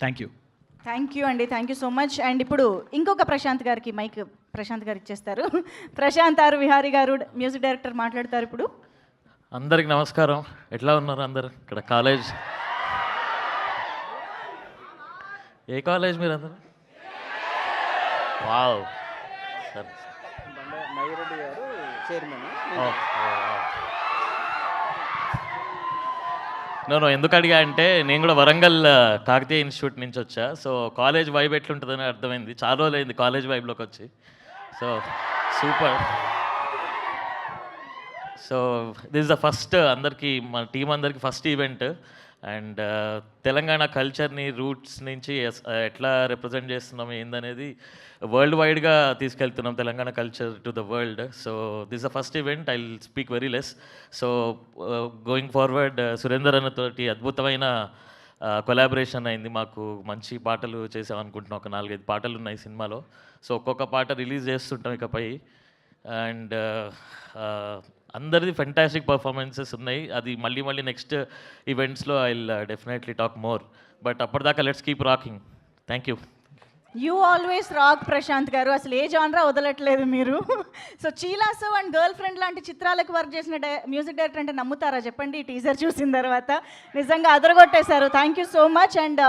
Thank you. Thank you అండి, thank you so much. And ఇప్పుడు ఇంకొక ప్రశాంత్ గారికి మైక్ ప్రశాంత్ గారు ఇచ్చేస్తారు. ప్రశాంత్ ఆర్ విహారీ గారు మ్యూజిక్ డైరెక్టర్ మాట్లాడతారు ఇప్పుడు. అందరికి నమస్కారం. ఎట్లా ఉన్నారు అందరు? ఇక్కడ కాలేజ్, ఏ కాలేజ్ మీరు అందరు? వావ్, సరే. మైరెడ్డి గారు చైర్మన్. నేను ఎందుకు అడిగా అంటే నేను కూడా వరంగల్ కాకతీయ ఇన్స్టిట్యూట్ నుంచి వచ్చా. సో కాలేజ్ వైబ్ ఎట్లుంటుందని అర్థమైంది. చాలా రోజులు అయింది కాలేజ్ వైబ్లోకి వచ్చి. So super. So this is the first, అందరికీ మన టీం అందరికీ ఫస్ట్ ఈవెంట్. అండ్ తెలంగాణ కల్చర్ని రూట్స్ నుంచి ఎట్లా రిప్రజెంట్ చేస్తున్నాం ఏందనేది వరల్డ్ వైడ్గా తీసుకెళ్తున్నాం Telangana culture to the world. So this the first event. I will speak very less. So going forward Surender అన్నతోటి అద్భుతమైన కొలాబరేషన్ అయింది. మాకు మంచి పాటలు చేసాం అనుకుంటున్నాం. ఒక 4-5 పాటలు ఉన్నాయి సినిమాలో. సో ఒక్కొక్క పాట రిలీజ్ చేస్తుంటాం ఇకపై. అండ్ అందరిది ఫెంటాస్టిక్ పర్ఫార్మెన్సెస్ ఉన్నాయి. అది మళ్ళీ నెక్స్ట్ ఈవెంట్స్లో I will definitely talk more. But అప్పటిదాకా let's keep rocking. Thank you. You always rock Prashanth garu. అసలు ఏ జానరా వదలట్లేదు మీరు. సో చీలాసో అండ్ గర్ల్ ఫ్రెండ్ లాంటి చిత్రాలకు వర్క్ చేసిన మ్యూజిక్ డైరెక్టర్ అంటే నమ్ముతారా చెప్పండి? టీజర్ చూసిన తర్వాత నిజంగా అదరగొట్టేశారు. Thank you so much. And